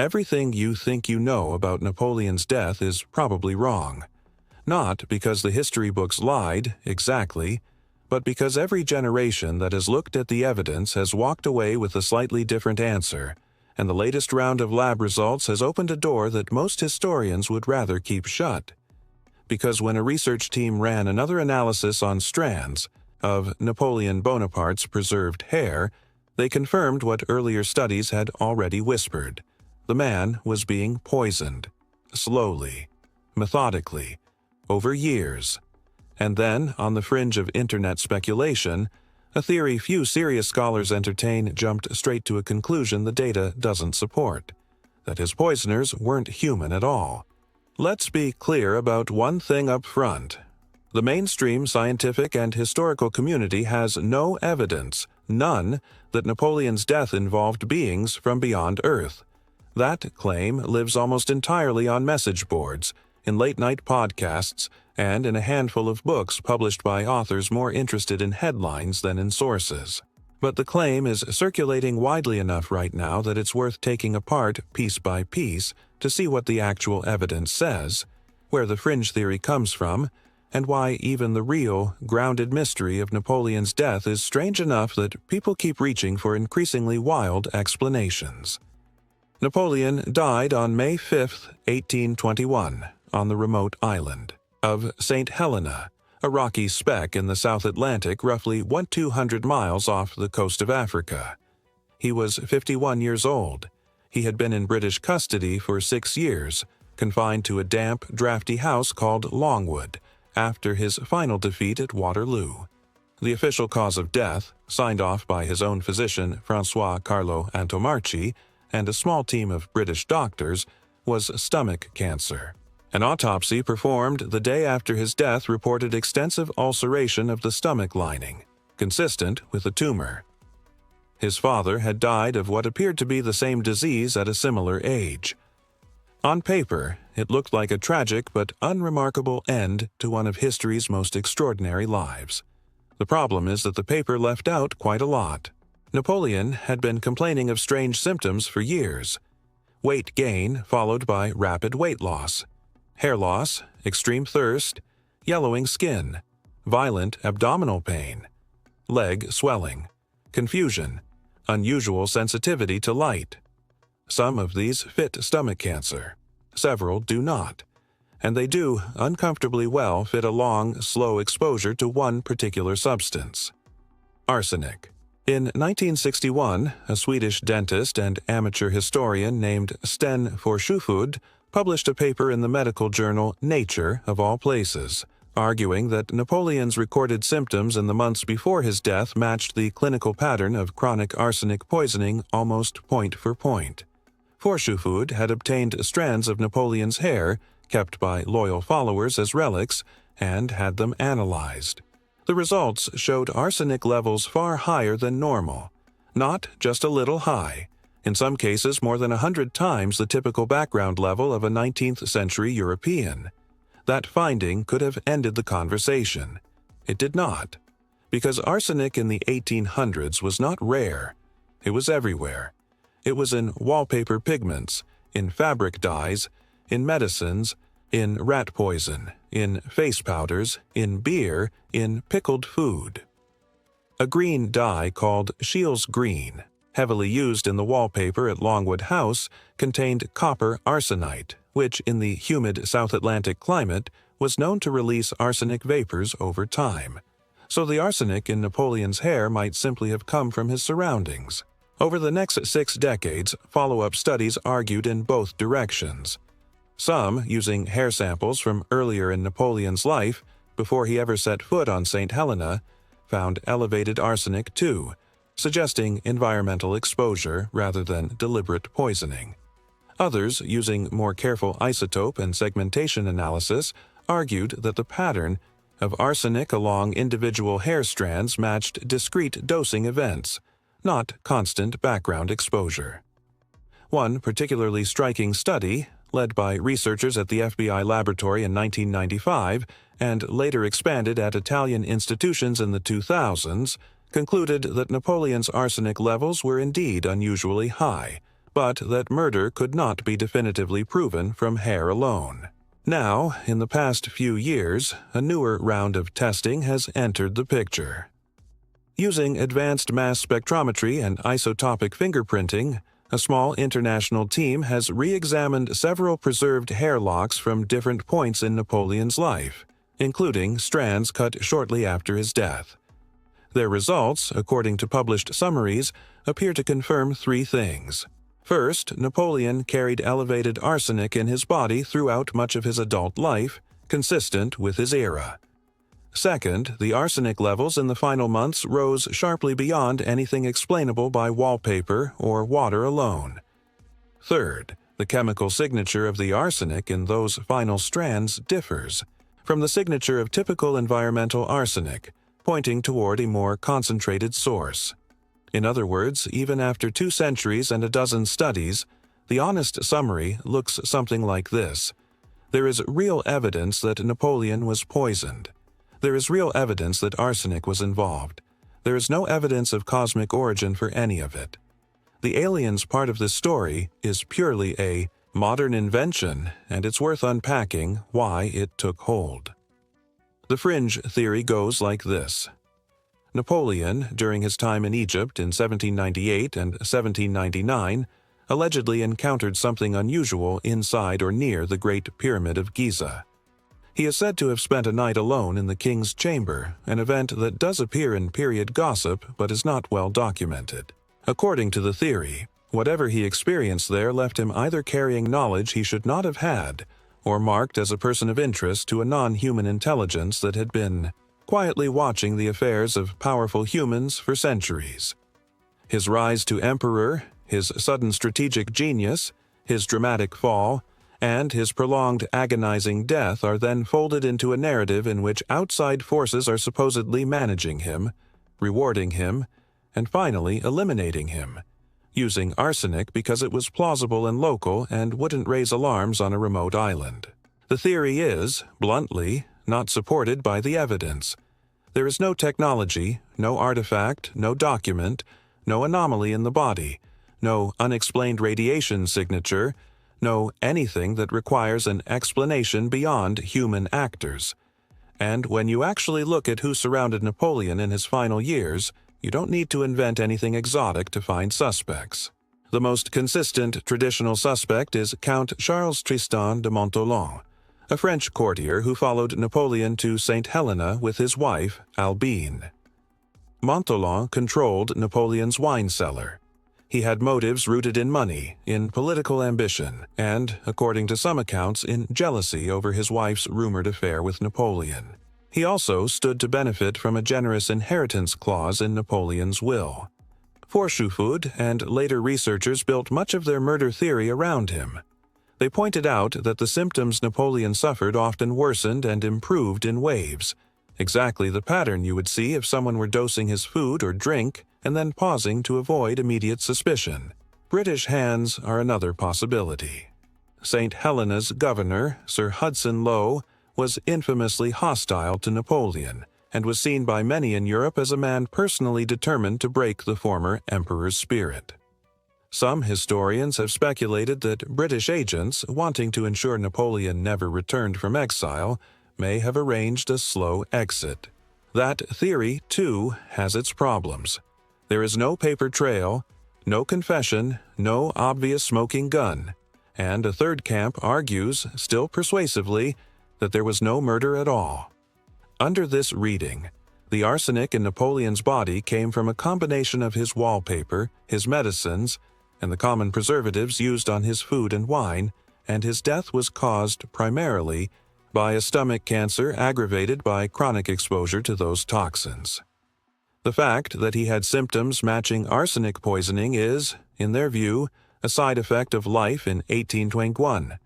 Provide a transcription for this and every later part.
Everything you think you know about Napoleon's death is probably wrong. Not because the history books lied, exactly, but because every generation that has looked at the evidence has walked away with a slightly different answer, and the latest round of lab results has opened a door that most historians would rather keep shut. Because when a research team ran another analysis on strands of Napoleon Bonaparte's preserved hair, they confirmed what earlier studies had already whispered. The man was being poisoned, slowly, methodically, over years. And then, on the fringe of internet speculation, a theory few serious scholars entertain jumped straight to a conclusion the data doesn't support: that his poisoners weren't human at all. Let's be clear about one thing up front. The mainstream scientific and historical community has no evidence, none, that Napoleon's death involved beings from beyond Earth. That claim lives almost entirely on message boards, in late-night podcasts, and in a handful of books published by authors more interested in headlines than in sources. But the claim is circulating widely enough right now that it's worth taking apart piece by piece to see what the actual evidence says, where the fringe theory comes from, and why even the real, grounded mystery of Napoleon's death is strange enough that people keep reaching for increasingly wild explanations. Napoleon died on May 5, 1821, on the remote island of St. Helena, a rocky speck in the South Atlantic roughly 200 miles off the coast of Africa. He was 51 years old. He had been in British custody for 6 years, confined to a damp, drafty house called Longwood, after his final defeat at Waterloo. The official cause of death, signed off by his own physician François Carlo Antomarchi and a small team of British doctors, was stomach cancer. An autopsy performed the day after his death reported extensive ulceration of the stomach lining, consistent with a tumor. His father had died of what appeared to be the same disease at a similar age. On paper, it looked like a tragic but unremarkable end to one of history's most extraordinary lives. The problem is that the paper left out quite a lot. Napoleon had been complaining of strange symptoms for years: weight gain followed by rapid weight loss, hair loss, extreme thirst, yellowing skin, violent abdominal pain, leg swelling, confusion, unusual sensitivity to light. Some of these fit stomach cancer, several do not, and they do uncomfortably well fit a long, slow exposure to one particular substance: arsenic. In 1961, a Swedish dentist and amateur historian named Sten Forsjöfud published a paper in the medical journal Nature, of all places, arguing that Napoleon's recorded symptoms in the months before his death matched the clinical pattern of chronic arsenic poisoning almost point for point. Forsjöfud had obtained strands of Napoleon's hair, kept by loyal followers as relics, and had them analyzed. The results showed arsenic levels far higher than normal, not just a little high, in some cases more than 100 times the typical background level of a 19th century European. That finding could have ended the conversation. It did not, because arsenic in the 1800s was not rare. It was everywhere. It was in wallpaper pigments, in fabric dyes, in medicines, in rat poison, in face powders, in beer, in pickled food. A green dye called Scheele's green, heavily used in the wallpaper at Longwood House, contained copper arsenite, which in the humid South Atlantic climate was known to release arsenic vapors over time. So the arsenic in Napoleon's hair might simply have come from his surroundings. Over the next 6 decades, follow-up studies argued in both directions. Some, using hair samples from earlier in Napoleon's life, before he ever set foot on St. Helena, found elevated arsenic too, suggesting environmental exposure rather than deliberate poisoning. Others, using more careful isotope and segmentation analysis, argued that the pattern of arsenic along individual hair strands matched discrete dosing events, not constant background exposure. One particularly striking study, led by researchers at the FBI laboratory in 1995 and later expanded at Italian institutions in the 2000s, concluded that Napoleon's arsenic levels were indeed unusually high, but that murder could not be definitively proven from hair alone. Now, in the past few years, a newer round of testing has entered the picture. Using advanced mass spectrometry and isotopic fingerprinting, a small international team has re-examined several preserved hair locks from different points in Napoleon's life, including strands cut shortly after his death. Their results, according to published summaries, appear to confirm three things. First, Napoleon carried elevated arsenic in his body throughout much of his adult life, consistent with his era. Second, the arsenic levels in the final months rose sharply beyond anything explainable by wallpaper or water alone. Third, the chemical signature of the arsenic in those final strands differs from the signature of typical environmental arsenic, pointing toward a more concentrated source. In other words, even after 2 centuries and a dozen studies, the honest summary looks something like this. There is real evidence that Napoleon was poisoned. There is real evidence that arsenic was involved. There is no evidence of cosmic origin for any of it. The aliens part of this story is purely a modern invention, and it's worth unpacking why it took hold. The fringe theory goes like this. Napoleon, during his time in Egypt in 1798 and 1799, allegedly encountered something unusual inside or near the Great Pyramid of Giza. He is said to have spent a night alone in the king's chamber, an event that does appear in period gossip but is not well documented. According to the theory, whatever he experienced there left him either carrying knowledge he should not have had, or marked as a person of interest to a non-human intelligence that had been quietly watching the affairs of powerful humans for centuries. His rise to emperor, his sudden strategic genius, his dramatic fall, and his prolonged agonizing death are then folded into a narrative in which outside forces are supposedly managing him, rewarding him, and finally eliminating him, using arsenic because it was plausible and local and wouldn't raise alarms on a remote island. The theory is, bluntly, not supported by the evidence. There is no technology, no artifact, no document, no anomaly in the body, no unexplained radiation signature, no anything that requires an explanation beyond human actors. And when you actually look at who surrounded Napoleon in his final years, you don't need to invent anything exotic to find suspects. The most consistent traditional suspect is Count Charles Tristan de Montauban, a French courtier who followed Napoleon to St. Helena with his wife, Albine. Montauban controlled Napoleon's wine cellar. He had motives rooted in money, in political ambition, and, according to some accounts, in jealousy over his wife's rumored affair with Napoleon. He also stood to benefit from a generous inheritance clause in Napoleon's will. Forchefoucauld and later researchers built much of their murder theory around him. They pointed out that the symptoms Napoleon suffered often worsened and improved in waves, exactly the pattern you would see if someone were dosing his food or drink and then pausing to avoid immediate suspicion. British hands are another possibility. St. Helena's governor, Sir Hudson Lowe, was infamously hostile to Napoleon and was seen by many in Europe as a man personally determined to break the former emperor's spirit. Some historians have speculated that British agents, wanting to ensure Napoleon never returned from exile, may have arranged a slow exit. That theory, too, has its problems. There is no paper trail, no confession, no obvious smoking gun, and a third camp argues, still persuasively, that there was no murder at all. Under this reading, the arsenic in Napoleon's body came from a combination of his wallpaper, his medicines, and the common preservatives used on his food and wine, and his death was caused primarily by a stomach cancer aggravated by chronic exposure to those toxins. The fact that he had symptoms matching arsenic poisoning is, in their view, a side effect of life in 1821,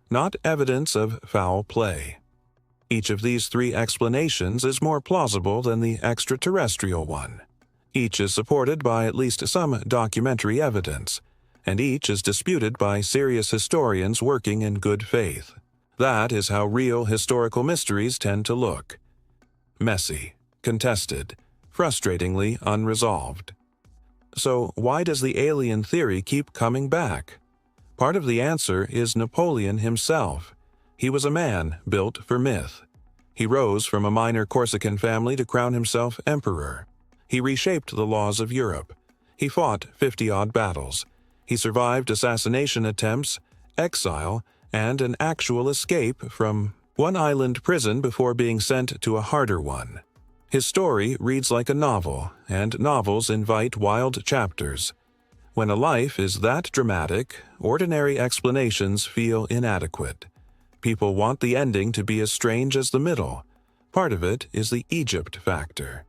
not evidence of foul play. Each of these three explanations is more plausible than the extraterrestrial one. Each is supported by at least some documentary evidence, and each is disputed by serious historians working in good faith. That is how real historical mysteries tend to look. Messy, contested, frustratingly unresolved. So why does the alien theory keep coming back? Part of the answer is Napoleon himself. He was a man built for myth. He rose from a minor Corsican family to crown himself emperor. He reshaped the laws of Europe. He fought 50-odd battles. He survived assassination attempts, exile, and an actual escape from one island prison before being sent to a harder one. His story reads like a novel, and novels invite wild chapters. When a life is that dramatic, ordinary explanations feel inadequate. People want the ending to be as strange as the middle. Part of it is the Egypt factor.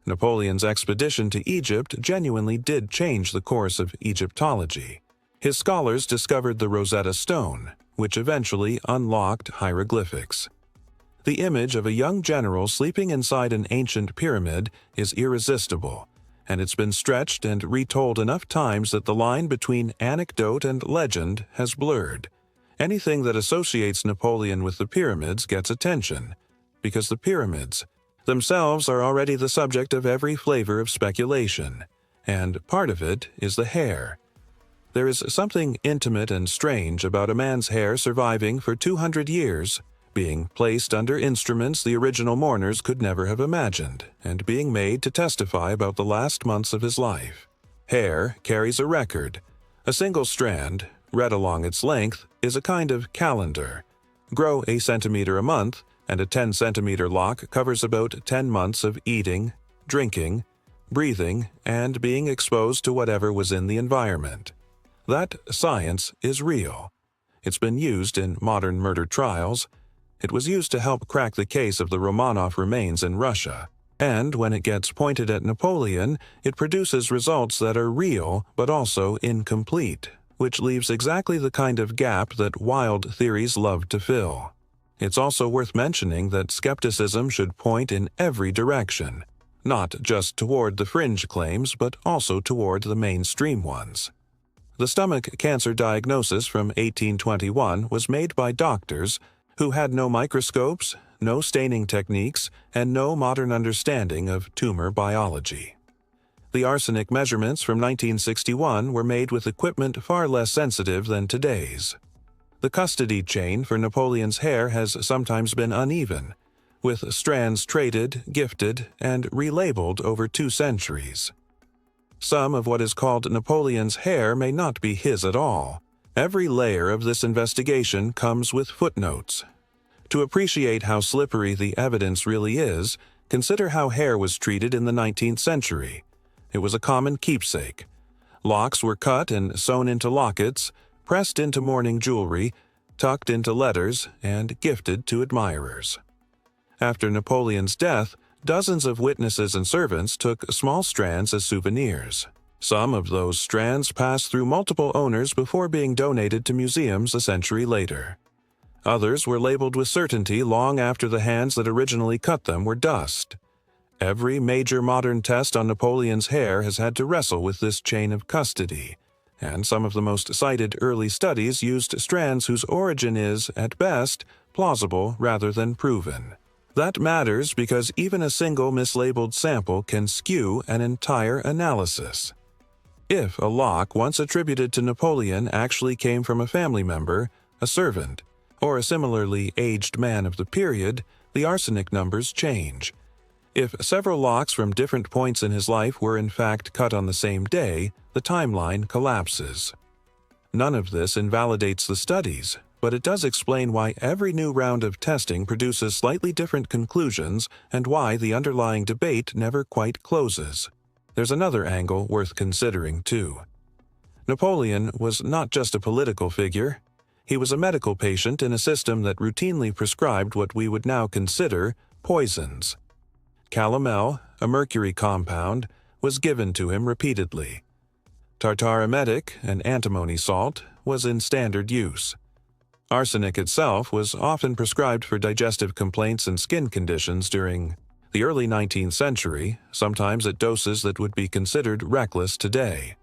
Napoleon's expedition to Egypt genuinely did change the course of Egyptology. His scholars discovered the Rosetta Stone, which eventually unlocked hieroglyphics. The image of a young general sleeping inside an ancient pyramid is irresistible, and it's been stretched and retold enough times that the line between anecdote and legend has blurred. Anything that associates Napoleon with the pyramids gets attention, because the pyramids themselves are already the subject of every flavor of speculation, and part of it is the hair. There is something intimate and strange about a man's hair surviving for 200 years, being placed under instruments the original mourners could never have imagined, and being made to testify about the last months of his life. Hair carries a record. A single strand, read along its length, is a kind of calendar. Grow a centimeter a month, and a 10-centimeter lock covers about 10 months of eating, drinking, breathing, and being exposed to whatever was in the environment. That science is real. It's been used in modern murder trials. It was used to help crack the case of the Romanov remains in Russia. And when it gets pointed at Napoleon, it produces results that are real but also incomplete, which leaves exactly the kind of gap that wild theories love to fill. It's also worth mentioning that skepticism should point in every direction, not just toward the fringe claims but also toward the mainstream ones. The stomach cancer diagnosis from 1821 was made by doctors who had no microscopes, no staining techniques, and no modern understanding of tumor biology. The arsenic measurements from 1961 were made with equipment far less sensitive than today's. The custody chain for Napoleon's hair has sometimes been uneven, with strands traded, gifted, and relabeled over 2 centuries. Some of what is called Napoleon's hair may not be his at all. Every layer of this investigation comes with footnotes. To appreciate how slippery the evidence really is, consider how hair was treated in the 19th century. It was a common keepsake. Locks were cut and sewn into lockets, pressed into mourning jewelry, tucked into letters, and gifted to admirers. After Napoleon's death, dozens of witnesses and servants took small strands as souvenirs. Some of those strands passed through multiple owners before being donated to museums a century later. Others were labeled with certainty long after the hands that originally cut them were dust. Every major modern test on Napoleon's hair has had to wrestle with this chain of custody, and some of the most cited early studies used strands whose origin is, at best, plausible rather than proven. That matters because even a single mislabeled sample can skew an entire analysis. If a lock once attributed to Napoleon actually came from a family member, a servant, or a similarly aged man of the period, the arsenic numbers change. If several locks from different points in his life were in fact cut on the same day, the timeline collapses. None of this invalidates the studies, but it does explain why every new round of testing produces slightly different conclusions and why the underlying debate never quite closes. There's another angle worth considering, too. Napoleon was not just a political figure. He was a medical patient in a system that routinely prescribed what we would now consider poisons. Calomel, a mercury compound, was given to him repeatedly. Tartar emetic, an antimony salt, was in standard use. Arsenic itself was often prescribed for digestive complaints and skin conditions during the early 19th century, sometimes at doses that would be considered reckless today.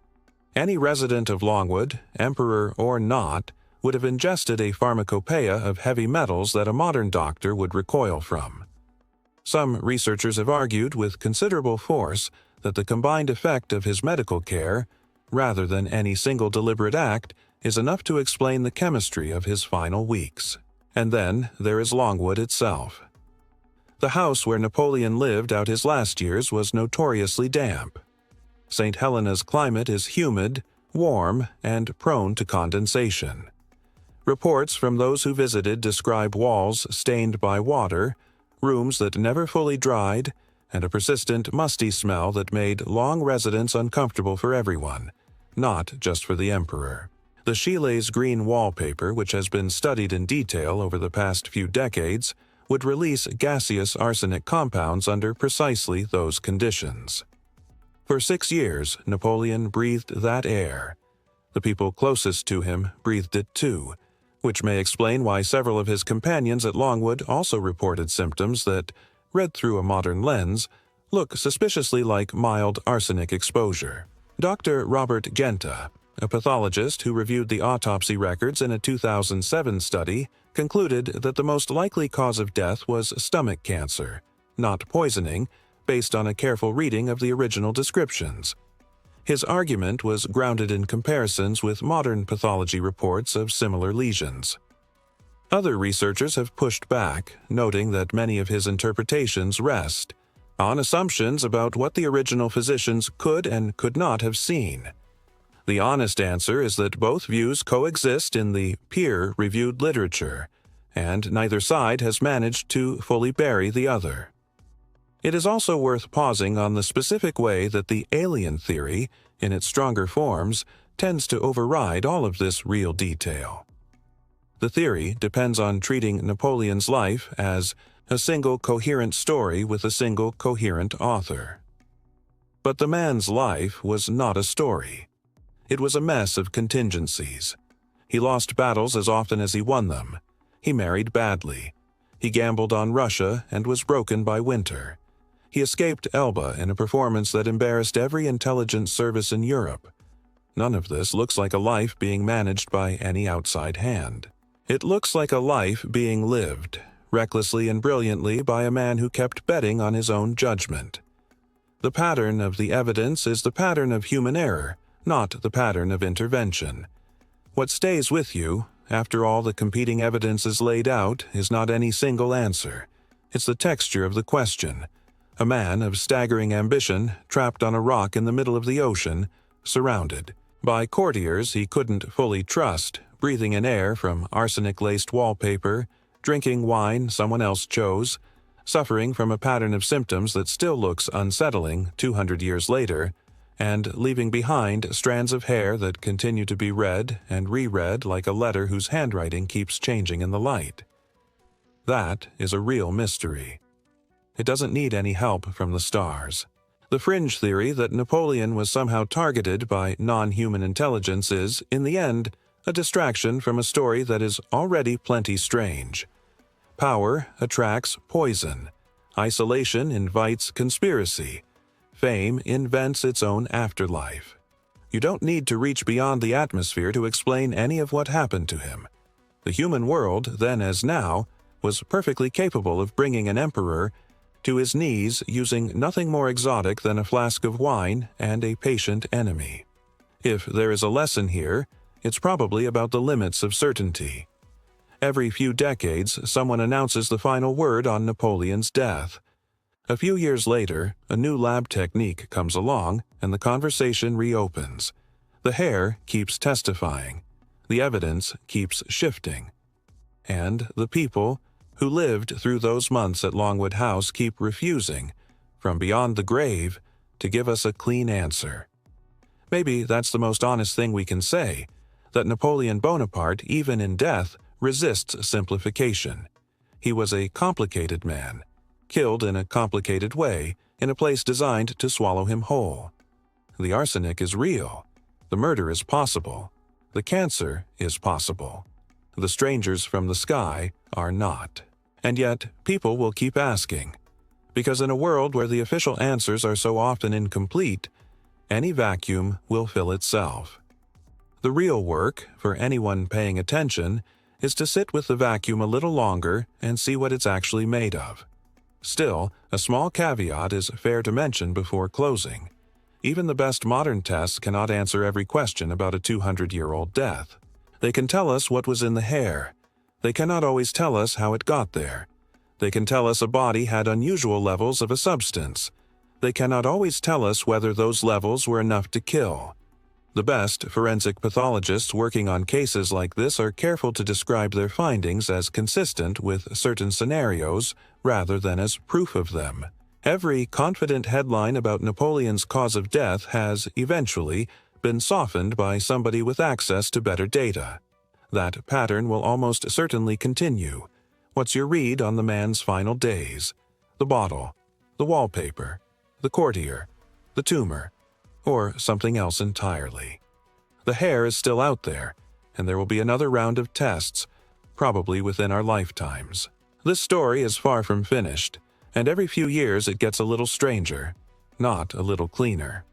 Any resident of Longwood, emperor or not, would have ingested a pharmacopoeia of heavy metals that a modern doctor would recoil from. Some researchers have argued with considerable force that the combined effect of his medical care, rather than any single deliberate act, is enough to explain the chemistry of his final weeks. And then there is Longwood itself. The house where Napoleon lived out his last years was notoriously damp. St. Helena's climate is humid, warm, and prone to condensation. Reports from those who visited describe walls stained by water, rooms that never fully dried, and a persistent musty smell that made long residence uncomfortable for everyone, not just for the emperor. The Chile's green wallpaper, which has been studied in detail over the past few decades, would release gaseous arsenic compounds under precisely those conditions. For 6 years, Napoleon breathed that air. The people closest to him breathed it too, which may explain why several of his companions at Longwood also reported symptoms that, read through a modern lens, look suspiciously like mild arsenic exposure. Dr. Robert Genta, a pathologist who reviewed the autopsy records in a 2007 study, concluded that the most likely cause of death was stomach cancer, not poisoning, based on a careful reading of the original descriptions. His argument was grounded in comparisons with modern pathology reports of similar lesions. Other researchers have pushed back, noting that many of his interpretations rest on assumptions about what the original physicians could and could not have seen. The honest answer is that both views coexist in the peer-reviewed literature, and neither side has managed to fully bury the other. It is also worth pausing on the specific way that the alien theory, in its stronger forms, tends to override all of this real detail. The theory depends on treating Napoleon's life as a single coherent story with a single coherent author. But the man's life was not a story. It was a mess of contingencies. He lost battles as often as he won them. He married badly. He gambled on Russia and was broken by winter. He escaped Elba in a performance that embarrassed every intelligence service in Europe. None of this looks like a life being managed by any outside hand. It looks like a life being lived, recklessly and brilliantly, by a man who kept betting on his own judgment. The pattern of the evidence is the pattern of human error, not the pattern of intervention. What stays with you, after all the competing evidence is laid out, is not any single answer. It's the texture of the question. A man of staggering ambition, trapped on a rock in the middle of the ocean, surrounded by courtiers he couldn't fully trust, breathing in air from arsenic-laced wallpaper, drinking wine someone else chose, suffering from a pattern of symptoms that still looks unsettling 200 years later, and leaving behind strands of hair that continue to be read and reread like a letter whose handwriting keeps changing in the light. That is a real mystery. It doesn't need any help from the stars. The fringe theory that Napoleon was somehow targeted by non-human intelligence is, in the end, a distraction from a story that is already plenty strange. Power attracts poison. Isolation invites conspiracy. Fame invents its own afterlife. You don't need to reach beyond the atmosphere to explain any of what happened to him. The human world, then as now, was perfectly capable of bringing an emperor to his knees using nothing more exotic than a flask of wine and a patient enemy. If there is a lesson here, it's probably about the limits of certainty. Every few decades, someone announces the final word on Napoleon's death. A few years later, a new lab technique comes along, and the conversation reopens. The hair keeps testifying. The evidence keeps shifting. And the people who lived through those months at Longwood House keep refusing, from beyond the grave, to give us a clean answer. Maybe that's the most honest thing we can say, that Napoleon Bonaparte, even in death, resists simplification. He was a complicated man, killed in a complicated way, in a place designed to swallow him whole. The arsenic is real. The murder is possible. The cancer is possible. The strangers from the sky are not. And yet, people will keep asking, because in a world where the official answers are so often incomplete, any vacuum will fill itself. The real work, for anyone paying attention, is to sit with the vacuum a little longer and see what it's actually made of. Still, a small caveat is fair to mention before closing. Even the best modern tests cannot answer every question about a 200-year-old death. They can tell us what was in the hair. They cannot always tell us how it got there. They can tell us a body had unusual levels of a substance. They cannot always tell us whether those levels were enough to kill. The best forensic pathologists working on cases like this are careful to describe their findings as consistent with certain scenarios rather than as proof of them. Every confident headline about Napoleon's cause of death has, eventually, been softened by somebody with access to better data. That pattern will almost certainly continue. What's your read on the man's final days? The bottle, the wallpaper, the courtier, the tumor, or something else entirely? The hair is still out there, and there will be another round of tests, probably within our lifetimes. This story is far from finished, and every few years it gets a little stranger, not a little cleaner.